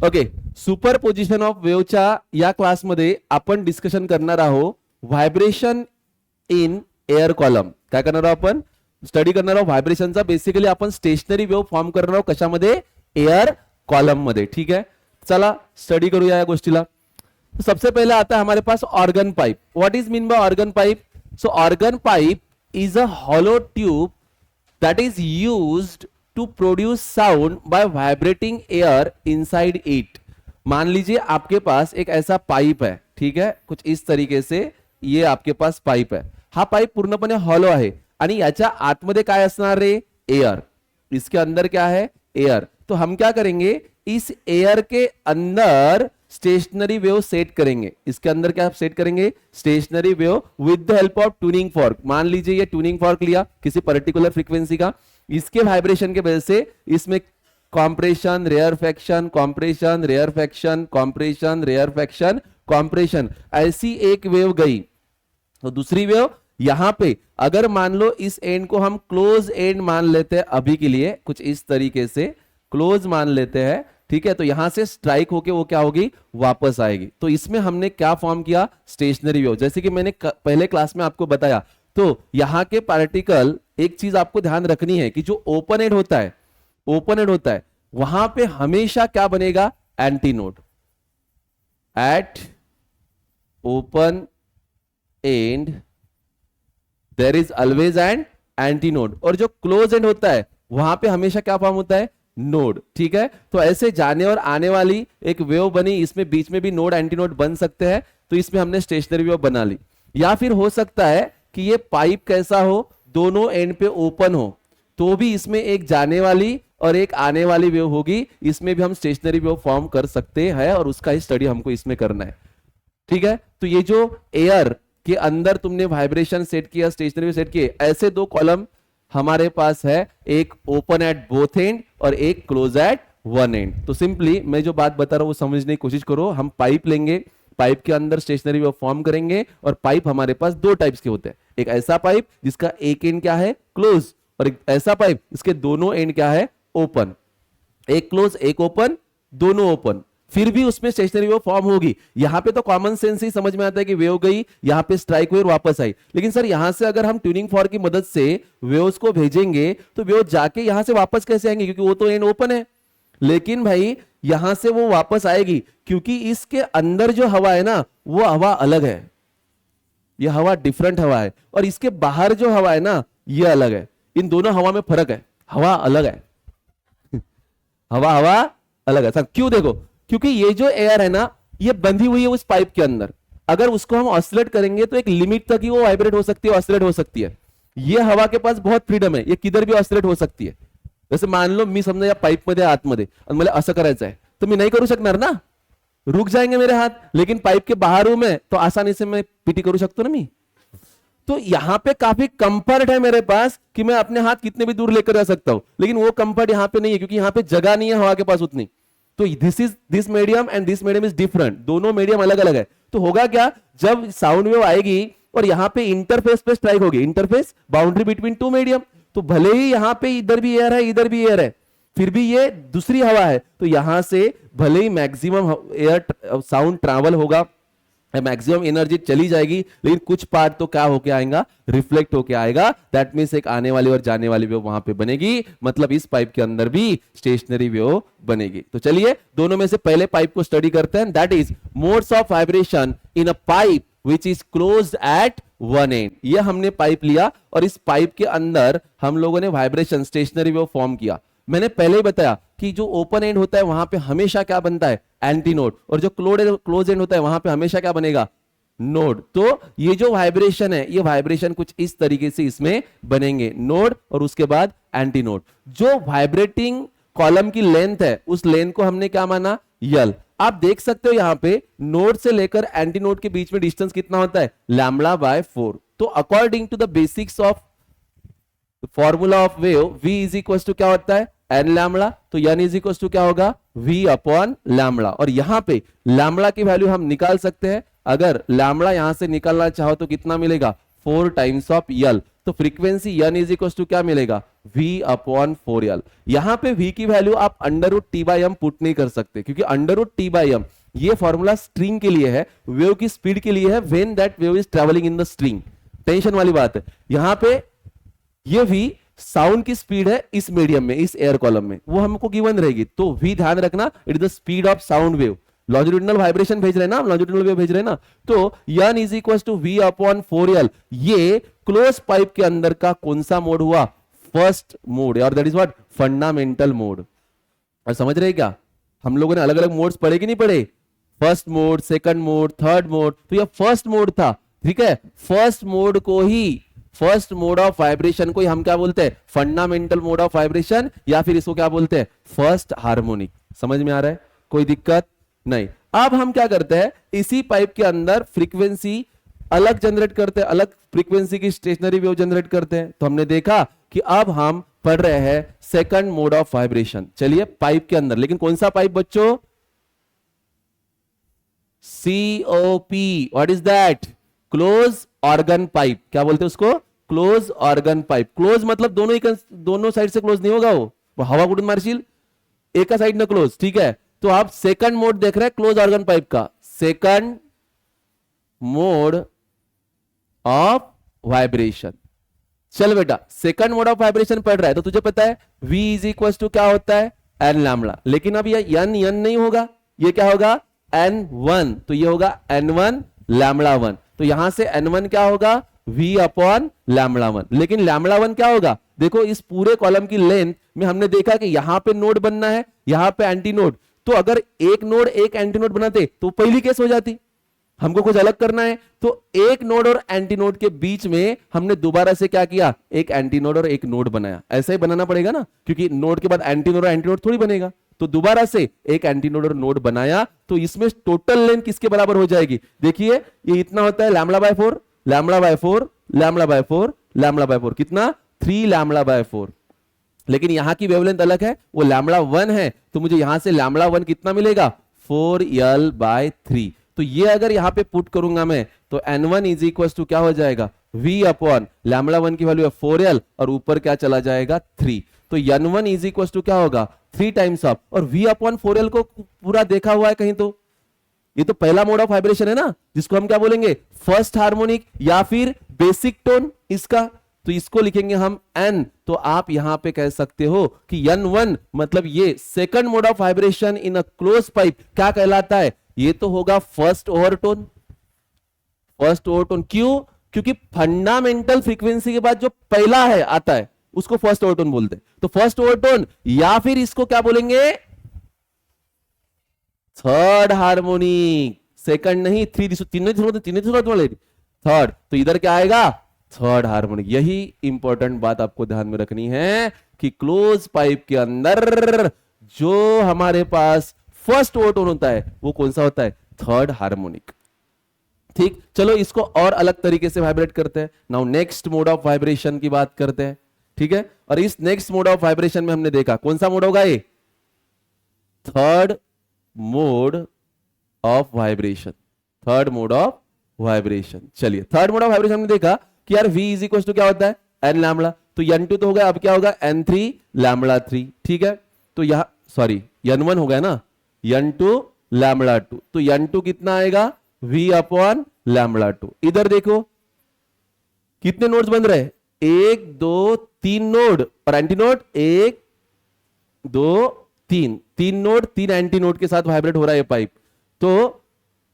Okay, superposition of वेव्हच्या या क्लासमध्ये आपण डिस्कशन करणार आहोत व्हायब्रेशन इन एअर कॉलम. काय करणार आहोत आपण? स्टडी करणार आहोत व्हायब्रेशनचा. बेसिकली आपण स्टेशनरी वेव्ह फॉर्म करणार आहोत कशामध्ये? एअर कॉलम मध्ये. ठीक है, चला स्टडी करूया या गोष्टीला. सबसे पहले आता है हमारे पास organ pipe. What is mean by organ pipe? So organ pipe is a hollow tube that is used to produce sound by vibrating air inside it. मान लीजिए आपके पास एक ऐसा पाइप है, ठीक है, कुछ इस तरीके से ये आपके पास पाइप है. हा पाइप पूर्णपणे हॉलो आहे आणि याच्या आतमध्ये काय असणार रे? एयर. इसके अंदर क्या है? एयर. तो हम क्या करेंगे? इस एयर के अंदर स्टेशनरी वेव सेट करेंगे. इसके अंदर क्या सेट करेंगे? Stationary wave with the help of tuning fork. मान लीजिए ये ट्यूनिंग फॉर्क लिया किसी पर्टिकुलर फ्रीक्वेंसी का, इसके वाइब्रेशन के वजह से इसमें compression, rarefaction, compression, rarefaction, compression, rarefaction, compression, ऐसी एक वेव गई. तो दूसरी वेव यहां पे अगर मान लो इस एंड को हम क्लोज एंड मान लेते हैं अभी के लिए, कुछ इस तरीके से क्लोज मान लेते हैं, ठीक है, तो यहां से स्ट्राइक होके वो क्या होगी? वापस आएगी. तो इसमें हमने क्या फॉर्म किया? Stationary wave. जैसे कि मैंने पहले क्लास में आपको बताया, तो यहां के पार्टिकल, एक चीज आपको ध्यान रखनी है कि जो ओपन एंड होता है, ओपन एंड होता है, वहां पे हमेशा क्या बनेगा? Anti node. At open end there is always an anti node. और जो क्लोज एंड होता है वहां पे हमेशा क्या फॉर्म होता है? नोड. ठीक है, तो ऐसे जाने और आने वाली एक वेव बनी, इसमें बीच में भी नोड एंटी नोड बन सकते हैं. तो इसमें हमने स्टेशनरी वेव बना ली. या फिर हो सकता है कि ये पाइप कैसा हो? दोनों एंड पे ओपन हो, तो भी इसमें एक जाने वाली और एक आने वाली वेव होगी. इसमें भी हम स्टेशनरी वेव फॉर्म कर सकते हैं और उसका ही स्टडी हमको इसमें करना है. ठीक है, तो ये जो एयर के अंदर तुमने वाइब्रेशन सेट किया, स्टेशनरी वेव सेट किए, ऐसे दो कॉलम हमारे पास है, एक ओपन एट बोथ एंड और एक क्लोज एट वन एंड. तो सिंपली मैं जो बात बता रहा हूं वो समझने की कोशिश करो. हम पाइप लेंगे, पाइप के अंदर स्टेशनरी वेव फॉर्म करेंगे, और पाइप हमारे पास दो टाइप्स के होते हैं. एक ऐसा पाइप जिसका एक एंड क्या है? क्लोज, और एक ऐसा पाइप इसके दोनों एंड क्या है? ओपन. एक क्लोज एक ओपन, दोनों ओपन, फिर भी उसमें स्टेशनरी वेव फॉर्म होगी. यहां पे तो कॉमन सेंस ही समझ में आता है कि वेव गई, यहां पे स्ट्राइक हुई और वापस आई. लेकिन सर यहां से अगर हम ट्यूनिंग फॉर्क की मदद से वेव्स को भेजेंगे तो वेव जाके यहां से वापस कैसे आएंगे? क्योंकि वो तो एंड ओपन है. लेकिन भाई यहां से वो वापस आएगी क्योंकि इसके अंदर जो हवा है ना, वो हवा अलग है. ये हवा डिफरेंट हवा है, और इसके बाहर जो हवा है ना, ये अलग है. इन दोनों हवा में फर्क है, हवा अलग है. हवा अलग है. सर क्यों? देखो, क्योंकि ये जो एयर है ना, ये बंधी हुई है उस पाइप के अंदर. अगर उसको हम ऑसिलेट करेंगे तो एक लिमिट तक ही वो वाइब्रेट हो सकती है, ऑसिलेट हो सकती है. ये हवा के पास बहुत फ्रीडम है, ये किधर भी ऑसिलेट हो सकती है. जैसे मान लो मी समजा या पाइप मध्ये आतमध्ये आणि मला असं करायचं आहे, तर मी नाही करू शकणार ना, रुक जाएंगे मेरे हाथ. लेकिन पाइप के बाहर हूं मैं, तो आसानी से मैं पीटी करू शकतो ना मी. तो यहां पे काफी कंफर्ट है मेरे पास कि मैं अपने हाथ कितने भी दूर लेकर जा सकता हूं. लेकिन वो कंफर्ट यहां पे नहीं है, क्योंकि यहां पे जगह नहीं है हवा के पास उतनी. तो this medium and this medium is different. दोनों मीडियम अलग अलग है. तो होगा क्या? जब साउंड वेव आएगी और यहां पे इंटरफेस पे स्ट्राइक होगी, interface boundary between two medium, तो भले ही यहां पे इधर भी एयर है, इधर भी एयर है, फिर भी ये दूसरी हवा है, तो यहां से भले ही मैक्सिमम एयर साउंड ट्रैवल होगा, मैक्सिमम एनर्जी चली जाएगी, लेकिन कुछ पार्ट तो क्या होके आएगा? रिफ्लेक्ट होके आएगा. दैट मींस एक आने वाली और जाने वाली वेव वहां पे बनेगी. मतलब इस पाइप के अंदर भी स्टेशनरी वेव बनेगी. तो चलिए दोनों में से पहले पाइप को स्टडी करते हैं. That is modes of vibration in a pipe which is closed eight one and. ये हमने पाइप लिया और इस पाइप के अंदर हम लोगों ने वाइब्रेशन, स्टेशनरी वेव फॉर्म किया. मैंने पहले ही बताया कि जो ओपन एंड होता है वहां पे हमेशा क्या बनता है? Anti node. और जो क्लोज एंड होता है वहां पे हमेशा क्या बनेगा? नोड. तो ये जो वाइब्रेशन है, ये वाइब्रेशन कुछ इस तरीके से इसमें बनेंगे, नोड और उसके बाद एंटी नोड. जो वाइब्रेटिंग कॉलम की लेंथ है, उस लेंथ को हमने क्या माना? यल. आप देख सकते हो यहां पे नोड से लेकर एंटी नोड के बीच में डिस्टेंस कितना होता है? Lambda by 4. तो according to the basics of formula of wave, v is equal to क्या होता है? N lambda. तो n इज इक्वल टू क्या होगा? v upon lambda. और यहां पे लैम्बडा की वैल्यू हम निकाल सकते हैं. अगर लैम्बडा यहां से निकालना चाहो तो कितना मिलेगा? 4 टाइम्स ऑफ यल. तो frequency n is equal to क्या मिलेगा, v अपॉन 4l। यहां पे v की वैल्यू आप under root T by M put नहीं कर सकते, क्योंकि under root T by M ये फॉर्मूला स्ट्रिंग के लिए है, वेव की स्पीड के लिए है, when that wave is travelling in the string. Tension वाली बात है। यहां पे ये v साउंड की स्पीड है इस मीडियम में, इस एयर कॉलम में, वो हमको गिवन रहेगी। तो v ध्यान रखना, it is the speed of sound wave. Longitudinal vibration भेज रहे हैं ना, लॉन्जिट्यूडिनल वेव भेज रहे हैं ना, तो n is equal to v upon 4l। ये क्लोज पाइप के अंदर का कौन सा मोड हुआ, फर्स्ट मोड, और that is what, fundamental mode. और समझ रहे क्या, हम लोगों ने अलग अलग मोड्स पढ़े कि नहीं पढ़े, first mode, second mode, third mode, तो ये फर्स्ट मोड था, ठीक है। फर्स्ट मोड को ही, फर्स्ट मोड ऑफ वाइब्रेशन को ही हम क्या बोलते हैं, फंडामेंटल मोड ऑफ वाइब्रेशन, या फिर इसको क्या बोलते हैं, फर्स्ट हार्मोनिक। समझ में आ रहा है, कोई दिक्कत नहीं। अब हम क्या करते हैं, इसी पाइप के अंदर फ्रीक्वेंसी अलग जनरेट करते हैं, अलग फ्रीक्वेंसी की स्टेशनरी वेव जनरेट करते हैं। तो हमने देखा कि अब हम पढ़ रहे हैं सेकंड मोड ऑफ वाइब्रेशन। चलिए पाइप के अंदर, लेकिन कौन सा पाइप बच्चों, COP, what is that, close organ pipe. क्या बोलते हैं उसको, क्लोज ऑर्गन पाइप। क्लोज मतलब दोनों साइड से क्लोज नहीं होगा, वो हवा कुठून मारशील, एक साइड ना क्लोज, ठीक है। तो आप सेकंड मोड देख रहे हैं क्लोज ऑर्गन पाइप का, सेकंड मोड ऑफ वाइब्रेशन। चल बेटा, सेकंड मोड ऑफ वाइब्रेशन पढ़ रहा है, तो तुझे पता है v इज इक्वल टू क्या होता है, n लैम्बडा। लेकिन अब ये n नहीं होगा, ये क्या होगा, n1, तो ये होगा n1 लैम्बडा 1। तो यहां से n1 क्या होगा, v अपॉन लैम्बडा 1। लेकिन लैम्बडा 1 क्या होगा, देखो इस पूरे कॉलम की लेंथ में हमने देखा कि यहां पे नोड बनना है, यहां पे एंटी नोड। तो अगर एक नोड एक एंटी नोड बनाते तो पहली केस हो जाती, हमको कुछ अलग करना है, तो एक नोड और एंटी नोड के बीच में हमने दोबारा से क्या किया, एक एंटी नोड और एक नोड बनाया। ऐसा ही बनाना पड़ेगा ना, क्योंकि नोड के बाद एंटी नोड और एंटी नोड थोड़ी बनेगा। तो दोबारा से एक एंटी नोड और नोड बनाया, तो इसमें टोटल लेंथ किसके बराबर हो जाएगी, देखिए ये इतना होता है lambda by 4, lambda by 4, lambda by 4, lambda by 4, कितना 3 लैम्बडा बाय 4। लेकिन यहां की वेवलेंथ अलग है, वो लैम्बडा 1 है, तो मुझे यहां से लैम्बडा 1 कितना मिलेगा, 4l बाय 3। तो ये अगर यहां पे पुट करूंगा मैं, तो n1 इज इक्वल टू क्या हो जाएगा, v अपॉन लैम्बडा 1 की वैल्यू है 4l, और ऊपर क्या चला जाएगा 3। तो n1 इज इक्वल टू क्या होगा, 3 टाइम्स ऑफ, और v अपॉन 4l को पूरा देखा हुआ है कहीं, तो ये तो पहला मोड ऑफ वाइब्रेशन है ना, जिसको हम क्या बोलेंगे, फर्स्ट हार्मोनिक या फिर बेसिक टोन इसका। तो इसको लिखेंगे हम n। तो आप यहां पे कह सकते हो कि n1 मतलब ये second mode of vibration in a close pipe क्या कहलाता है, ये तो होगा फर्स्ट ओवरटोन। फर्स्ट ओवरटोन क्यों, क्योंकि फंडामेंटल फ्रीक्वेंसी के बाद जो पहला है आता है उसको फर्स्ट ओवरटोन बोलते हैं। तो फर्स्ट ओवरटोन, या फिर इसको क्या बोलेंगे, थर्ड हार्मोनिक। सेकंड नहीं, तीन वाले थर्ड, तो इधर क्या आएगा, थर्ड हार्मोनिक। यही इंपॉर्टेंट बात आपको ध्यान में रखनी है कि क्लोज पाइप के अंदर जो हमारे पास फर्स्ट ओवरटोन होता है वो कौन सा होता है, थर्ड हार्मोनिक। ठीक, चलो इसको और अलग तरीके से वाइब्रेट करते हैं। Now next mode of vibration की बात करते हैं, ठीक है। और इस नेक्स्ट मोड ऑफ वाइब्रेशन में हमने देखा कौन सा मोड होगा, ये third mode of vibration, third mode of vibration. चलिए थर्ड मोड ऑफ वाइब्रेशन हमने देखा कि यार v इज इक्वल टू क्या होता है, n लैम्बडा। तो n2 तो हो गया, अब क्या होगा, n3 लैम्बडा 3, ठीक है। तो यहां सॉरी n1 हो गया ना, n2 लैम्बडा 2, तो n2 कितना आएगा, v अपॉन लैम्बडा 2। इधर देखो कितने नोड्स बन रहे हैं, 1 2 3 नोड, और anti node 1 2 3, 3 node 3 anti node के साथ वाइब्रेट हो रहा है ये पाइप। तो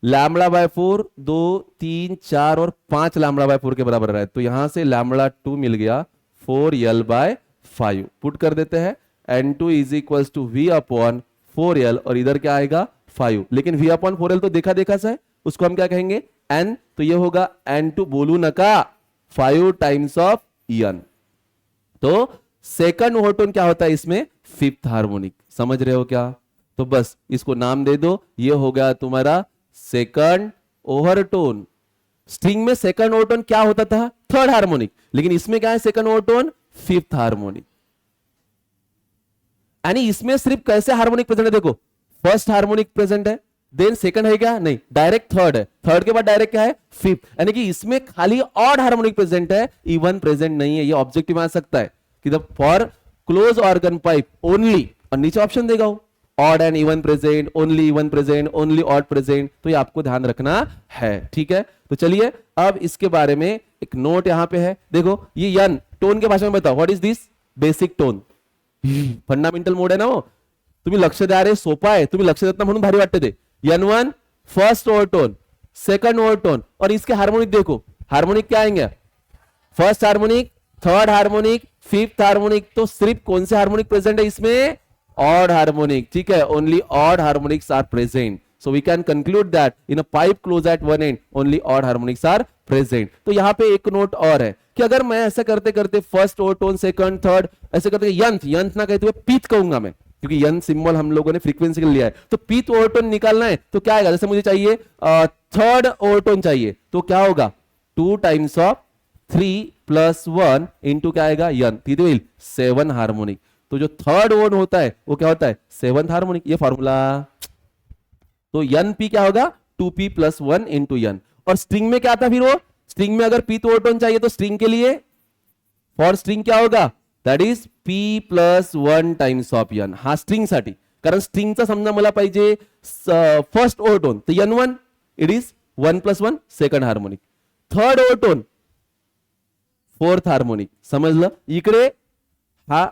लैम्बडा बाय 4, 2 3 4 और 5 लैम्बडा बाय 4 के बराबर रहा है। तो यहां से लैम्बडा 2 मिल गया 4l बाय 5। पुट कर देते हैं, n2 is equal to v upon 4l, और इधर क्या आएगा 5। लेकिन v अपॉन 4l तो देखा देखा सा है, उसको हम क्या कहेंगे, n। तो ये होगा n2, बोलू नका, 5 टाइम्स ऑफ n। तो सेकंड ओवरटोन क्या होता है इसमें, फिफ्थ हार्मोनिक। समझ रहे हो क्या, तो बस इसको नाम दे दो, ये हो गया तुम्हारा सेकंड ओवरटोन। स्ट्रिंग में सेकंड ओवरटोन क्या होता था, थर्ड हार्मोनिक, लेकिन इसमें क्या है, सेकंड ओवरटोन फिफ्थ हार्मोनिक। यानी इसमें सिर्फ कैसे हार्मोनिक प्रेजेंट है, देखो फर्स्ट हार्मोनिक प्रेजेंट है, देन सेकंड है क्या, नहीं, डायरेक्ट थर्ड है, थर्ड के बाद डायरेक्ट क्या है, फिफ्थ, यानी कि इसमें खाली ऑड हार्मोनिक प्रेजेंट है, इवन प्रेजेंट नहीं है। ये ऑब्जेक्टिव में आ सकता है कि the for close organ pipe only, और नीचे ऑप्शन देगा वो odd and even present, only even present, only odd present, तो ये आपको ध्यान रखना है। ठीक है, तो चलिए अब इसके बारे में एक नोट यहां पे है, देखो ये यन टोन के भाषा में बताओ, what is this, basic tone, fundamental mode है ना वो, तुम्ही लक्ष द्या रे, सोपा आहे, तुम्ही लक्ष देत ना म्हणून भारी वाटते ते। N1 first overtone, second overtone, और इसके हार्मोनिक देखो, हार्मोनिक क्या आएंगे, first harmonic, third harmonic, fifth harmonic, तो सिर्फ कौन से हार्मोनिक प्रेजेंट है इसमें, ऑड हार्मोनिक। ठीक है, only odd harmonics are present, so we can conclude that in a pipe close at one end only odd harmonics are present. तो यहां पे एक नोट और है कि अगर मैं ऐसा करते करते फर्स्ट ओवरटोन, सेकंड, थर्ड, ऐसे करते यंथ, यंथ ना कहते हुए पीथ कहूंगा मैं, क्योंकि यन सिंबल हम लोगों ने फ्रीक्वेंसी के लिए लिया है, तो पीथ ओवरटोन निकालना है तो क्या आएगा, जैसे मुझे चाहिए थर्ड ओवरटोन चाहिए, तो क्या होगा 2 टाइम्स ऑफ 3 + 1 इंटू क्या आएगा यन, 7 हार्मोनिक। तो जो थर्ड ओवन होता है वो क्या होता है, 7th हार्मोनिक, ये फॉर्मूला। तो यन पी क्या होगा, 2p + 1 इंटू यन। और स्ट्रिंग में क्या था फिर वो, स्ट्रिंग में अगर पीथ ओवरटोन चाहिए तो स्ट्रिंग के लिए फॉर स्ट्रिंग क्या होगा, that is p + 1 times of यन, हा स्ट्रिंग साठी, कारण स्ट्रिंगचा समजा मला पाहिजे फर्स्ट ओवरटोन, तर n1 it is 1 + 1 second harmonic, third overtone fourth harmonic, समजलं, इकडे हा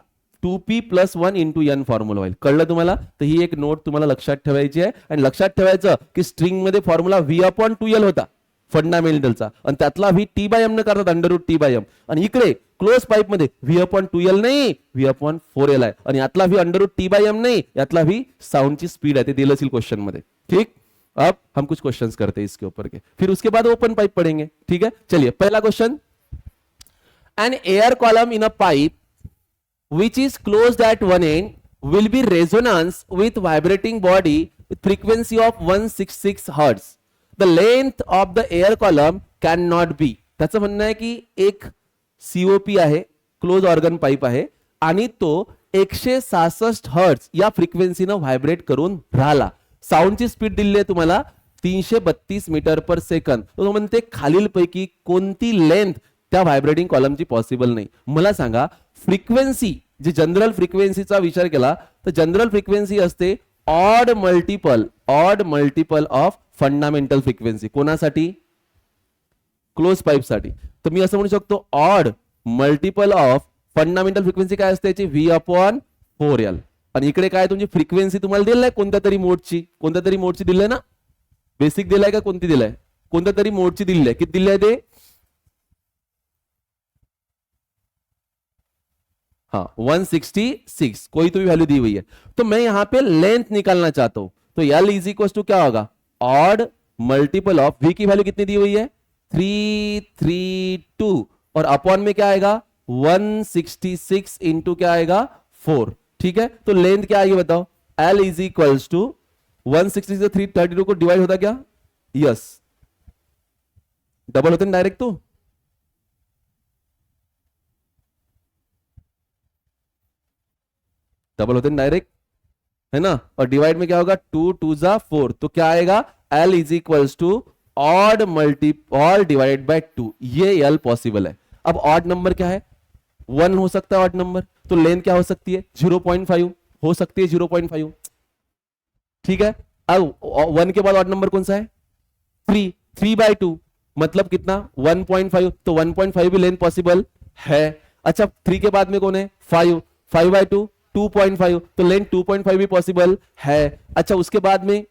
2p + 1 इंटू यन फॉर्म्युला होईल, कळलं तुम्हाला। तर ही एक नोट तुम्हाला लक्षात ठेवायची आहे, आणि लक्षात ठेवायचं की स्ट्रिंग मध्ये फॉर्म्युला v/2l होता फंडामेंटलचा, आणि त्यातला v t/m न करतात √t/m, आणि इकडे क्लोज पाइप मध्ये v/2l नाही, v/4l आहे, आणि यातला v √t/m नाही, यातला v साउंड की स्पीड आहे, ते दिलं असेल क्वेश्चन मध्ये। ठीक, अब हम कुछ क्वेश्चंस करते हैं इसके ऊपर के, फिर उसके बाद ओपन पाइप पढ़ेंगे। ठीक है, चलिए पहला question, an air column in a pipe which is closed at one end will be resonance with vibrating body with frequency of 166 hertz. The length of the air column cannot be. त्याचं म्हणणं आहे की एक COP आहे, close organ pipe आहे, आणि तो 166 hertz या फ्रिक्वेन्सीनं व्हायब्रेट करून राहिला, साऊंडची स्पीड दिली आहे तुम्हाला 332 मीटर पर सेकंद, तो म्हणते खालीलपैकी कोणती लेंथ त्या व्हायब्रेटिंग कॉलमची पॉसिबल नाही। मला सांगा फ्रिक्वेन्सी, जी जनरल फ्रिक्वेन्सीचा विचार केला तर जनरल फ्रिक्वेन्सी असते odd multiple of fundamental frequency, कोणासाठी, क्लोज पाइप साठी। तर मी असं म्हणू शकतो odd multiple of fundamental frequency काय असते याची, v/4l, आणि इकडे काय तुमची फ्रिक्वेन्सी तुम्हाला दिलेली आहे कोणत्या तरी मोडची दिली ना, बेसिक दिलाय का कोणती दिलाय, कोणत्या तरी मोडची दिलेली आहे, किती दिली आहे ते, हाँ 166, कोई तो भी वैल्यू दी हुई है। तो मैं यहां पे लेंथ निकालना चाहता हूं, तो L = क्या होगा, ऑड मल्टीपल ऑफ v की वैल्यू कितनी दी हुई है 332, और अपॉन में क्या आएगा 166 इंटू क्या आएगा 4। ठीक है, तो लेंथ क्या आएगी बताओ, L = 166 से 332 को डिवाइड होता क्या, यस डबल होते ना डायरेक्ट, तो डबल होते हैं डायरेक्ट, है ना, और डिवाइड में क्या होगा 2 2 = 4, तो क्या आएगा L = odd multiple divided by 2, ये L पॉसिबल है। अब ऑड नंबर क्या है, 1 हो सकता है ऑड नंबर, तो लेंथ क्या हो सकती है 0.5 हो सकती है, 0.5। ठीक है, अब 1 के बाद ऑड नंबर कौन सा है 3/2, मतलब कितना 1.5, तो 1.5 भी लेंथ पॉसिबल है। अच्छा 3 के बाद में कौन है 5/2 2.5, तो लेंथ 2.5 भी पॉसिबल है। अच्छा उसके बाद में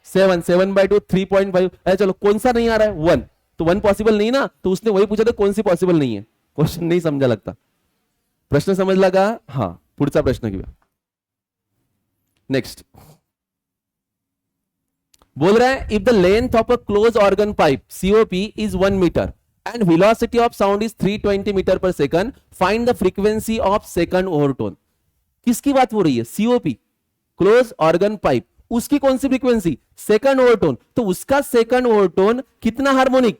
7/2 3.5, चलो कौन सा नहीं आ रहा है 1, तो 1 पॉसिबल नहीं ना, तो उसने वही पूछा था कौन सी पॉसिबल नहीं है, क्वेश्चन नहीं समझा लगता, प्रश्न समझ लगा। हाँ पुढचा प्रश्न घेऊया, नेक्स्ट बोल रहा है if the length of a close organ pipe COP is 1 metre and velocity of sound is 320 metre per second, find the frequency of second overtone. किसकी बात हो रही है, COP क्लोज ऑर्गन पाइप, उसकी कौन सी फ्रीक्वेंसी सेकंड ओवरटोन, तो उसका second overtone कितना हार्मोनिक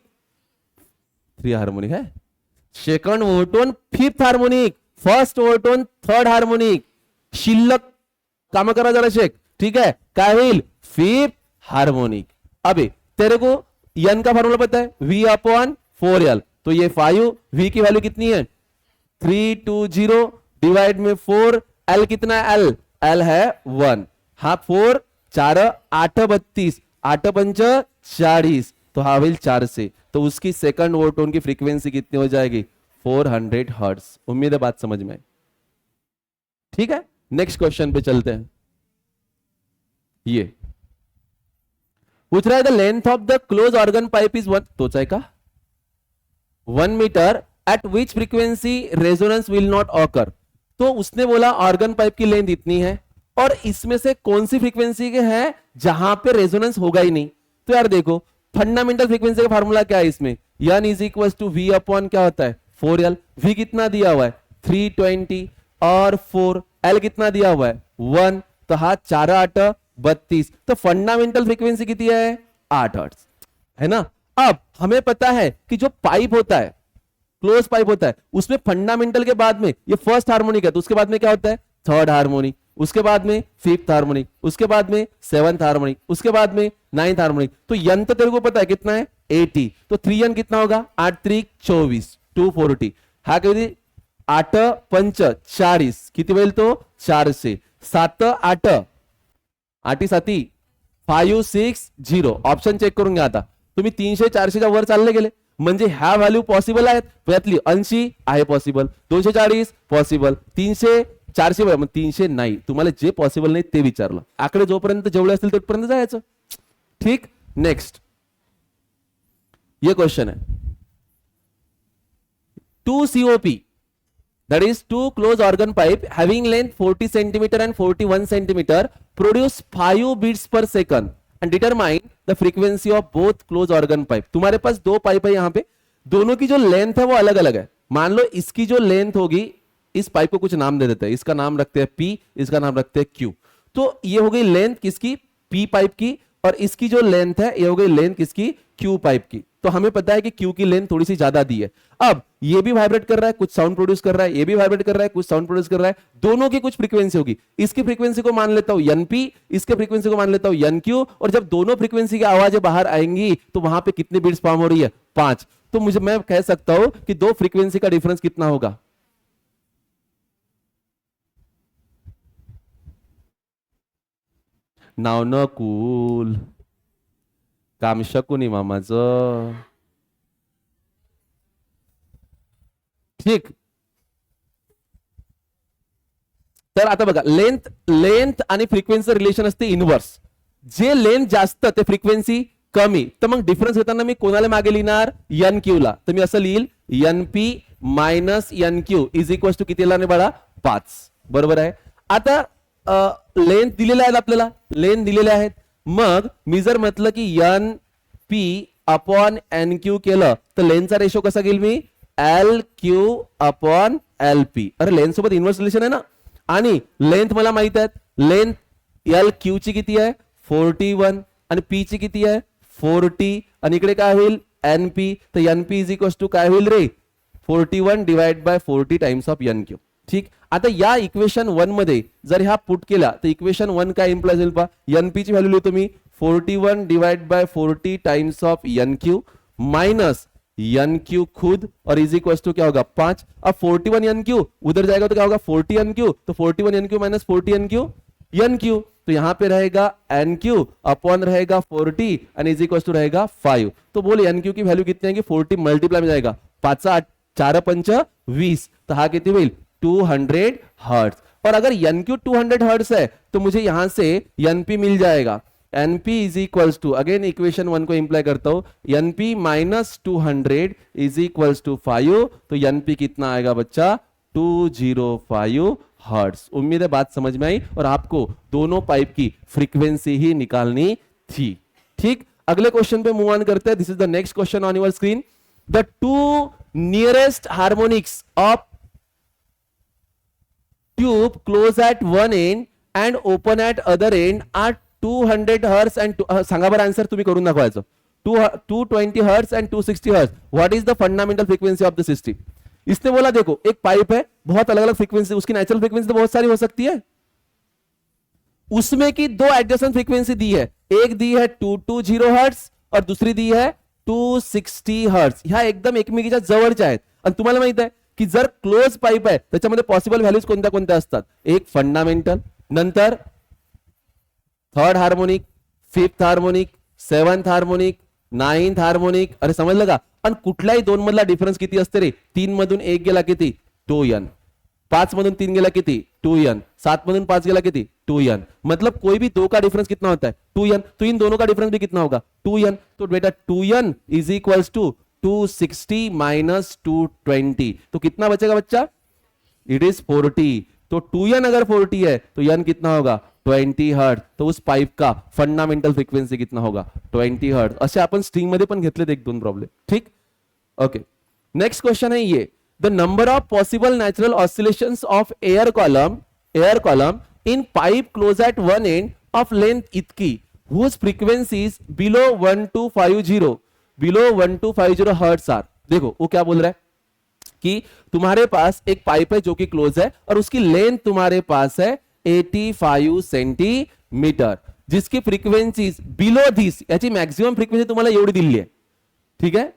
3 हार्मोनिक है, second overtone 5th harmonic, first overtone 3rd harmonic, शिल्लक काम करा जरा शेक। ठीक है, काय होईल 5th हार्मोनिक। अबे तेरे को एन का फॉर्मूला पता है, v अपॉन 4l, तो ये 5, v की वैल्यू कितनी है 320 डिवाइड में 4, l कितना है, l है 1, हाँ 4 4 8 32, 8 पंच 40, तो हाँ विल 4 से, तो उसकी सेकंड ओवरटोन की फ्रीक्वेंसी कितनी हो जाएगी 400 हर्ट्ज। उम्मीद है बात समझ में आई। ठीक है, नेक्स्ट क्वेश्चन पे चलते हैं। ये पूछ रहा है the length of the close organ pipe is 1, तोचा है का 1 metre, at which frequency resonance will not occur. तो उसने बोला ऑर्गन पाइप की लेंथ इतनी है और इसमें से कौन सी फ्रीक्वेंसी के है जहां पे रेजोनेंस होगा ही नहीं। तो यार देखो फंडामेंटल फ्रीक्वेंसी का फार्मूला क्या है इसमें, n is equal to v upon क्या होता है 4l, v कितना दिया हुआ है 320 और 4, l कितना दिया हुआ है 1, तो हाथ 4 8 32, तो फंडामेंटल फ्रीक्वेंसी कितनी है 8 हर्ट्ज, है ना। अब हमें पता है कि जो पाइप होता है, क्लोज पाइप होता है, उसमें फंडामेंटल के बाद में ये फर्स्ट हार्मोनिक है, तो उसके बाद में क्या होता है थर्ड हार्मोनिक, उसके बाद में फिफ्थ हार्मोनिक, उसके बाद में सेवंथ हार्मोनिक, उसके बाद में नाइन्थ हार्मोनिक। तो यन तो तेरे को पता है कितना है 80, तो 3n कितना होगा 8 3 24 240, हा किती 8 पंच 40 किती होईल तो 4 से 7 8 8 7 5 6 0, ऑप्शन चेक करून घ्या आता। तुम्ही 300 400च्या वर चालले गेले म्हणजे ह्या व्हॅल्यू पॉसिबल आहेत, यातली 80 आहे पॉसिबल, 240 पॉसिबल, 300 400, मग 300 नाही, तुम्हाला जे पॉसिबल नाही ते विचारलं, आकडे जोपर्यंत जेवढे असतील तोपर्यंत जायचं। ठीक, नेक्स्ट ये क्वेश्चन है 2 COP, that is 2 close organ pipe having length 40 centimeter and 41 centimeter produce 5 beats per second and determine the frequency of both close organ pipe। तुम्हारे पास दो पाइप है, यहां पे दोनों की जो लेंथ है वो अलग अलग है। मान लो इसकी जो लेंथ होगी, इस पाइप को कुछ नाम दे देते हैं, इसका नाम रखते हैं P, इसका नाम रखते हैं Q। तो ये हो गई लेंथ किसकी P पाइप की, और इसकी जो लेंथ है ये हो गई लेंथ किसकी Q पाइप की। तो हमें पता है कि Q की लेंथ थोड़ी सी ज्यादा दी है। अब ये भी वाइब्रेट कर रहा है, कुछ साउंड प्रोड्यूस कर रहा है, ये भी वाइब्रेट कर रहा है, कुछ साउंड प्रोड्यूस कर रहा है, दोनों की कुछ फ्रीक्वेंसी होगी। इसकी फ्रीक्वेंसी को मान लेता हूं NP, इसके फ्रीक्वेंसी को मान लेता हूं NQ, और जब दोनों फ्रीक्वेंसी की आवाजें बाहर आएंगी तो वहां पे कितने बीट्स फॉर्म हो रही है 5। तो मैं कह सकता हूं कि दो फ्रीक्वेंसी का डिफरेंस कितना होगा, नाव न कूल काम शकुनी मामाचं। ठीक, तर आता बघा लेंथ आणि फ्रिक्वेन्सी रिलेशन असते इनवर्स, जे लेंथ जास्त ते फ्रिक्वेन्सी कमी, तर मग डिफरन्स घेताना मी कोणाला मागे लिहिणार NQ ला, तर मी असं लिहिल NP minus NQ is equal to कितीला नाही बाळा 5, बरोबर आहे। आता लेंथ दिलेल्या आहेत, आपल्याला लेंथ दिलेल्या आहेत, मग मी जर म्हटलं की NP अपॉन NQ केलं तर लेंथचा रेशो कसा घेईल मी LQ अपॉन LP। अरे लेंथ सोबत इन्व्हर्स रिलेशन आहे ना, आणि लेंथ मला माहित आहे, लेंथ LQ ची किती आहे 41 आणि P ची किती आहे 40, आणि इकडे काय होईल NP, तर NP इज इक्वल टू काय होईल रे 41 divide by 40 times of NQ। ठीक, आता या इक्वेशन 1 मध्ये जर ह्या पुट केला तर इक्वेशन 1 काय इंप्लाय होईल पहा, NP ची व्हॅल्यू लिहितो मी 41 divide by 40 times of NQ minus NQ खुद, और इज इक्वल टू क्या होगा 5। अब 41 NQ उधर जाएगा तो क्या होगा 40 NQ, तो 41 NQ माइनस 40 NQ, तो यहां पे रहेगा NQ अपॉन रहेगा 40 और इज इक्वल टू रहेगा 5। तो बोल NQ की वैल्यू कितनी आएगी 40 मल्टीप्लाई में जाएगा 5 4 पंच 20, तो हा किती होईल 200 हर्ट्ज। और अगर NQ 200 हर्ट्ज है तो मुझे यहां से NP मिल जाएगा, NP is equals to, again equation 1 को इंप्लाई करता हूं, NP minus 200 is equals to 5, तो NP कितना आएगा बच्चा 205 हर्ट्ज। उम्मीद है बात समझ में आई, और आपको दोनों पाइप की फ्रीक्वेंसी ही निकालनी थी। ठीक, अगले क्वेश्चन पे मूव ऑन करते हैं। This is the next question on your screen. The two nearest harmonics of tube close at one and and open at other end are 200 hertz and सांगा बरं answer तुम्ही करून दाखवायचं 220 hertz and 260 hertz। What is the fundamental frequency of the system. इसने बोला देखो एक pipe है, बहुत अलग अलग फ्रीक्वेंसी, उसकी नेचुरल फ्रीक्वेंसी तो बहुत सारी हो सकती है, उसमें की दो एडजस्टेंट फ्रीक्वेंसी दी है, एक दी है 220 हर्ट्ज और दूसरी दी है 260 हर्ट्ज. ह्या एकदम एकमेकीच्या जवळच्या आहेत. आणि तुम्हाला माहित आहे की जर क्लोज पाईप आहे त्याच्यामध्ये पॉसिबल व्हॅल्यूज कोणत्या कोणत्या असतात. एक फंडामेंटल, नंतर third harmonic, fifth harmonic, seventh harmonic, ninth harmonic. अरे समजलं का. आणि कुठल्याही दोन मधला डिफरन्स किती असते रे. 3 मधून 1 गेला किती 2n, 5 मधून 3 गेला किती 2n, 7 मधून 5 गेला किती 2n. मतलब कोई भी दो का डिफरेंस कितना होता है 2n. तो इन दोनों का डिफरेंस भी कितना होगा 2n. तो बेटा 2n is equals to 260 minus 220. तो कितना बचेगा बच्चा, इट इज 40. तो 2n अगर 40 है तो n कितना होगा 20 हर्ट्ज. तो उस पाइप का फंडामेंटल फ्रिक्वेन्सी कितना होगा 20 हर्ट्ज. असे आपण स्ट्रिंग मध्ये पण घेतलेत एक दोन प्रॉब्लेम. ठीक, ओके. नेक्स्ट क्वेश्चन है ये, the number of possible natural oscillations of air column in pipe close at one end of length इतकी whose frequencies below 1250 hertz are. देखो वो क्या बोल रहा है कि तुम्हारे पास एक पाइप है जो कि क्लोज है और उसकी लेंथ तुम्हारे पास है 85 सेंटीमीटर, जिसकी फ्रीक्वेंसीज बिलो दिस, याची मॅक्झिमम फ्रीक्वेन्सी तुम्हाला एवढी दिली आहे. ठीक आहे,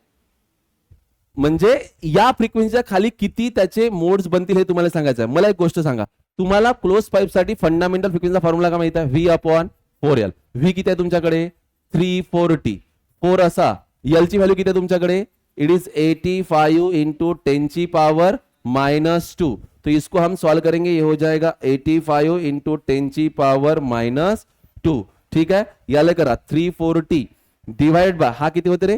म्हणजे या फ्रिक्वेन्सीच्या खाली किती त्याचे मोड्स बनतील हे तुम्हाला सांगायचं आहे. मला एक गोष्ट सांगा, तुम्हाला क्लोज पाईप साठी फंडामेंटल फ्रिक्वेन्सीचा फॉर्म्युला का माहिती आहे V/4L. व्ही किती आहे तुमच्याकडे 340. 4 असा, L ची व्हॅल्यू किती आहे तुमच्याकडे, इट इज 85 इंटू 10 की पावर -2. तो इसको हम सॉल्व करेंगे, ये हो जाएगा 85 इंटू 10 की पावर -2. ठीक है, याला करा 340 डिवाइड बाय हा किती होते रे,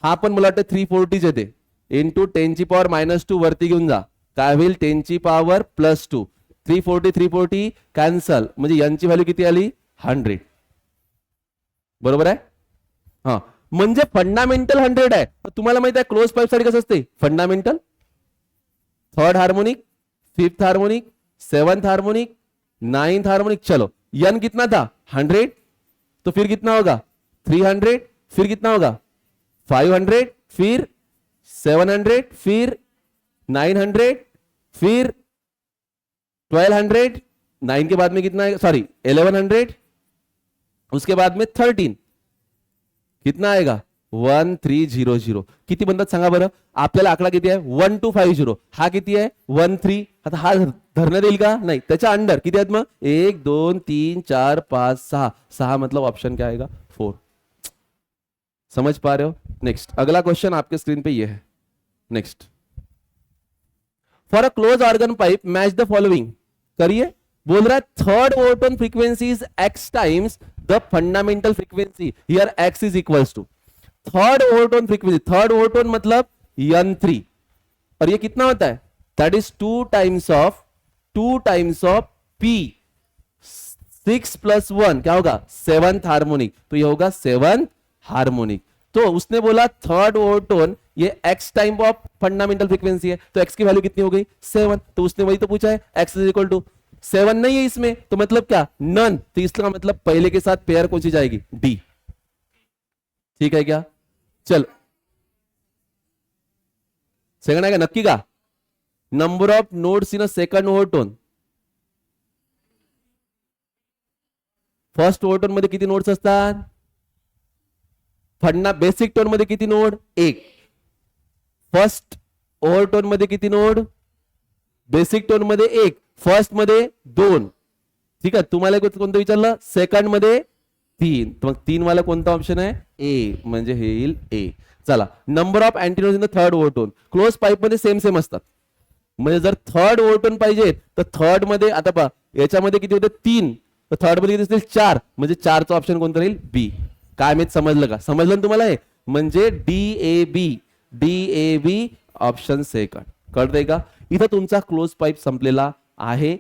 हा पण मला वाटतं 340 येते, इंटू 10 ची पावर -2 वरती घेऊन जा, काय होईल 10 ची पावर +2. 340 कॅन्सल, म्हणजे यांची व्हॅल्यू किती आली 100. बरोबर आहे. हा, म्हणजे फंडामेंटल 100 आहे. तुम्हाला माहिती आहे क्लोज पाईप साठी कसं असते, fundamental, third harmonic, fifth harmonic, seventh harmonic, ninth harmonic. चलो n कितना था 100, तो फिर कितना होगा 300, फिर कितना होगा 500, फिर 700, फिर 900, फिर 1200, 9 के बाद में कितना आएगा, सॉरी 1100, उसके बाद में 13, कितना आएगा 1300. किती बनतात सांगा बरं, आपल्याला आकडा किती आहे 1250, हा किती आहे 13. आता हा धरण्यात येईल का, नहीं, त्याच्या अंडर किती आहेत मग 1 2 3 4 5 6. 6 मतलब ऑप्शन क्या आएगा 4. समझ पा रहे हो. नेक्स्ट अगला क्वेश्चन आपके स्क्रीन पे ये है. Next, for a close organ pipe match the following. करिए, बोल रहा है third overtone frequency is x times the fundamental frequency. Here x is equals to third overtone frequency. Third overtone मतलब n3, और ये कितना होता है, that is 2 times of p. 6 + 1 क्या होगा 7th हार्मोनिक. तो ये होगा 7th हार्मोनिक. तो उसने बोला थर्ड ओवरटोन ये x time of fundamental frequency है, तो x की वैल्यू कितनी हो गई 7. तो उसने वही तो पूछा है, x इज इक्वल टू 7 नहीं है इसमें, तो मतलब क्या नन. तो इसका मतलब पहले के साथ पेयर कौन सी जाएगी D. ठीक है क्या, चल सेकंड आहे का नक्की का. Number of nodes in a second overtone. First overtone मध्ये किती नोड्स असतात, बेसिक टोन मध्ये किती नोड 1. फर्स्ट ओवरटोन मध्ये किती नोड, बेसिक टोन मध्ये 1, फर्स्ट मध्ये 2. ठीक आहे, तुम्हाला कोणतं विचारलं सेकंड मध्ये 3, तर मग 3 वाला कोणता ऑप्शन आहे ए, म्हणजे हे येईल ए. चला, number of antinodes in the third overtone. Close pipe मध्ये सेम असतात, म्हणजे जर थर्ड ओवरटोन पाहिजे तर थर्ड मध्ये आता पहा याच्यामध्ये किती होते 3, तर थर्ड मध्ये किती असतील 4, म्हणजे 4चा ऑप्शन कोणता राहील बी. काय माहित, समजलं का, समजलं ना तुम्हाला हे, म्हणजे DAB ऑप्शन सेकंड. कळतंय का. इथं तुमचा क्लोज पाईप संपलेला आहे.